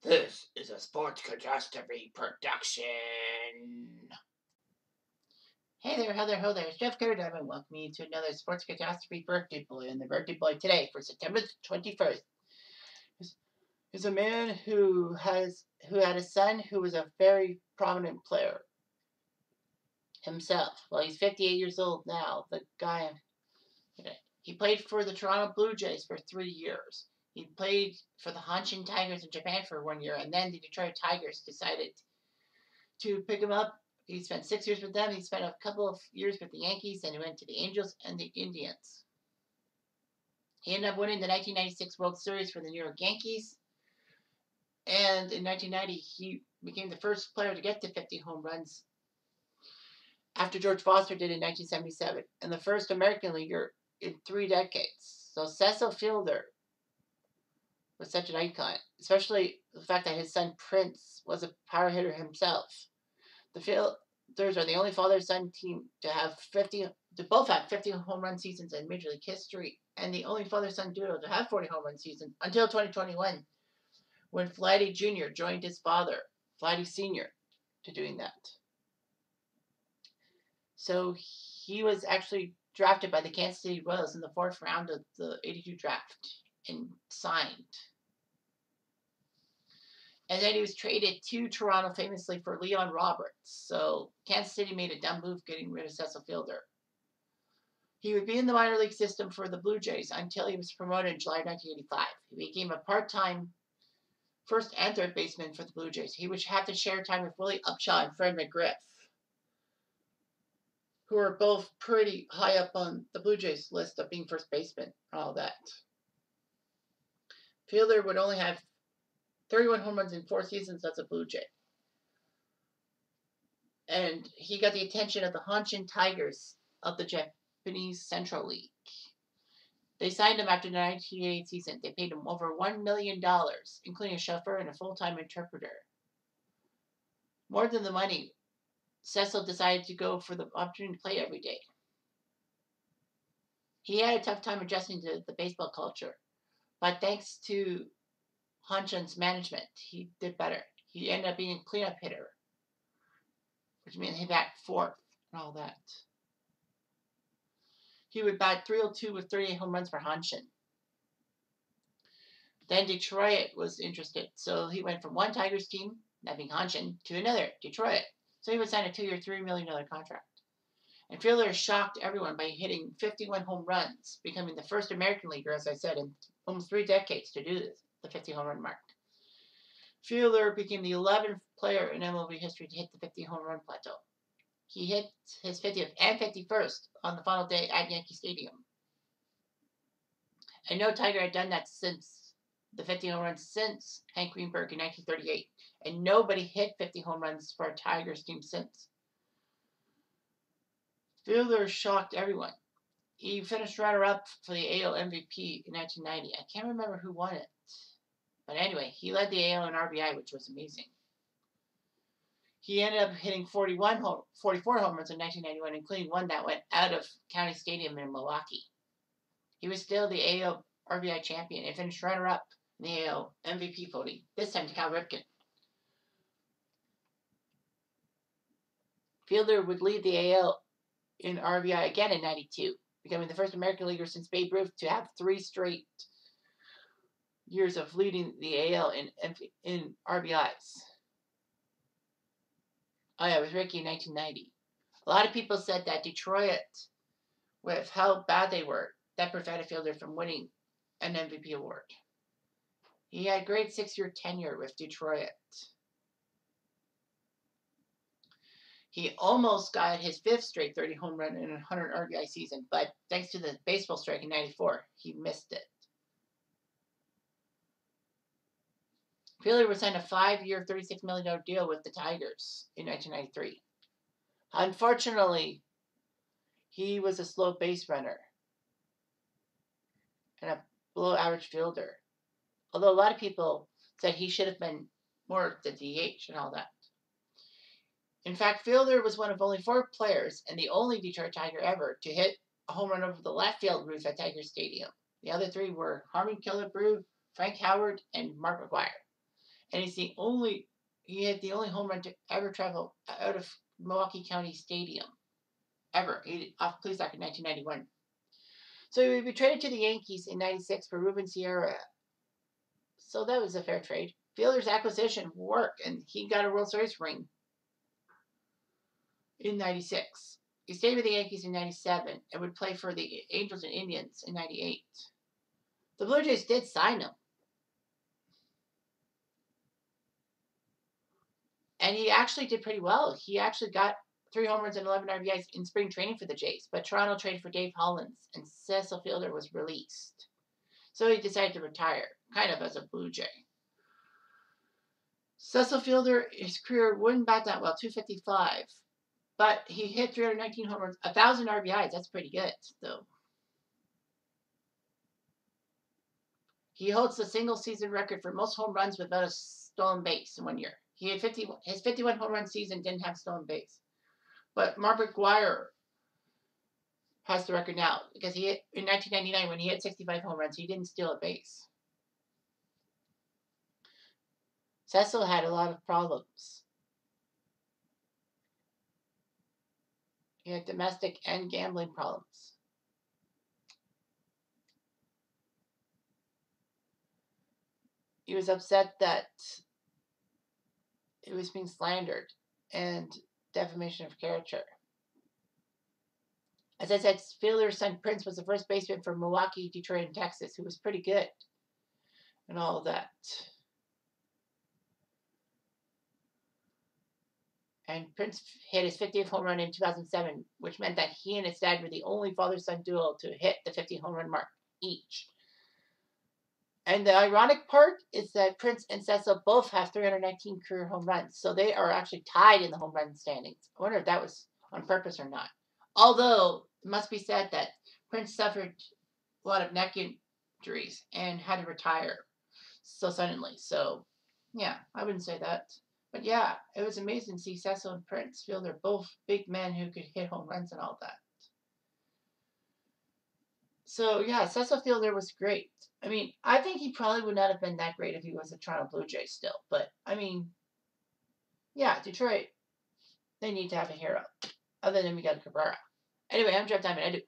This is a Sports Catastrophe production. Hey there, ho there, ho there. It's Jeff Cutastrophe, and welcome you to another Sports Catastrophe birthday boy. And the birthday boy today, for September 21st, is a man who had a son who was a very prominent player himself. Well, he's 58 years old now. The guy, he played for the Toronto Blue Jays for 3 years. He played for the Hanshin Tigers in Japan for 1 year, and then the Detroit Tigers decided to pick him up. He spent 6 years with them. He spent a couple of years with the Yankees, and he went to the Angels and the Indians. He ended up winning the 1996 World Series for the New York Yankees, and in 1990 he became the first player to get to 50 home runs after George Foster did in 1977, and the first American leaguer in 3 decades. So Cecil FIelder was such an icon, especially the fact that his son Prince was a power hitter himself. The Fielders are the only father-son team to both have 50 home run seasons in Major League history, and the only father-son duo to have 40 home run seasons until 2021, when Vladdy Jr. joined his father, Vladdy Sr., to doing that. So he was actually drafted by the Kansas City Royals in the 4th round of the '82 draft and signed. And then he was traded to Toronto famously for Leon Roberts. So Kansas City made a dumb move getting rid of Cecil FIelder. He would be in the minor league system for the Blue Jays until he was promoted in July 1985. He became a part-time first and third baseman for the Blue Jays. He would have to share time with Willie Upshaw and Fred McGriff, who are both pretty high up on the Blue Jays list of being first baseman and all that. FIelder would only have 31 home runs in 4 seasons as a Blue Jay. And he got the attention of the Hanshin Tigers of the Japanese Central League. They signed him after the 1988 season. They paid him over $1 million, including a chauffeur and a full-time interpreter. More than the money, Cecil decided to go for the opportunity to play every day. He had a tough time adjusting to the baseball culture, but thanks to Hanshin's management, he did better. He ended up being a cleanup hitter, which means he bat 4th and all that. He would bat .302 with 38 home runs for Hanshin. Then Detroit was interested, so he went from one Tigers team, that being Hanshin, to another, Detroit. So he would sign a 2-year, $3 million contract. And FIelder shocked everyone by hitting 51 home runs, becoming the first American leaguer, as I said, in almost 3 decades to do this, the 50 home run mark. FIelder became the 11th player in MLB history to hit the 50 home run plateau. He hit his 50th and 51st on the final day at Yankee Stadium. And no Tiger had done that since the 50 home runs since Hank Greenberg in 1938. And nobody hit 50 home runs for a Tigers team since. FIelder shocked everyone. He finished runner-up for the AL MVP in 1990. I can't remember who won it. But anyway, he led the AL in RBI, which was amazing. He ended up hitting 44 home runs in 1991, including one that went out of County Stadium in Milwaukee. He was still the AL RBI champion and finished runner-up in the AL MVP voting, this time to Cal Ripken. FIelder would lead the AL in RBI again in '92, becoming the first American leaguer since Babe Ruth to have 3 straight years of leading the AL in RBIs. Oh yeah, it was Rickey in 1990. A lot of people said that Detroit, with how bad they were, that prevented FIelder from winning an MVP award. He had a great 6-year tenure with Detroit. He almost got his 5th straight 30 home run in a 100 RBI season, but thanks to the baseball strike in '94, he missed it. FIelder would sign a 5-year, $36 million deal with the Tigers in 1993. Unfortunately, he was a slow base runner and a below-average fielder, although a lot of people said he should have been more the DH and all that. In fact, FIelder was one of only 4 players and the only Detroit Tiger ever to hit a home run over the left field roof at Tiger Stadium. The other 3 were Harmon Killebrew, Frank Howard, and Mark McGwire. and he had the only home run to ever travel out of Milwaukee County Stadium ever. He off Plesac in 1991. So he would be traded to the Yankees in '96 for Ruben Sierra. So that was a fair trade. Fielder's acquisition worked, and he got a World Series ring in '96. He stayed with the Yankees in '97 and would play for the Angels and Indians in '98. The Blue Jays did sign him. And he actually did pretty well. He actually got 3 home runs and 11 RBIs in spring training for the Jays, but Toronto traded for Dave Hollins, and Cecil FIelder was released. So he decided to retire, kind of as a Blue Jay. Cecil FIelder, his career wouldn't bat that well, 255, but he hit 319 home runs, 1,000 RBIs. That's pretty good, though. He holds the single season record for most home runs without a stolen base in 1 year. He had his 51 home run season didn't have stolen base. But Mark McGwire has the record now because he hit in 1999 when he hit 65 home runs. He didn't steal a base. Cecil had a lot of problems. He had domestic and gambling problems. He was upset that he was being slandered and defamation of character. As I said, Fielder's son Prince was the first baseman for Milwaukee, Detroit, and Texas, who was pretty good and all of that. And Prince hit his 50th home run in 2007, which meant that he and his dad were the only father-son duo to hit the 50 home run mark each. And the ironic part is that Prince and Cecil both have 319 career home runs, so they are actually tied in the home run standings. I wonder if that was on purpose or not. Although, it must be said that Prince suffered a lot of neck injuries and had to retire so suddenly. So, yeah, I wouldn't say that. But yeah, it was amazing to see Cecil and Prince FIelder, both big men who could hit home runs and all that. So yeah, Cecil FIelder was great. I mean, I think he probably would not have been that great if he was a Toronto Blue Jay still. But I mean, yeah, Detroit, they need to have a hero. Other than Miguel Cabrera. Anyway, I'm Jeff Diamond. I do.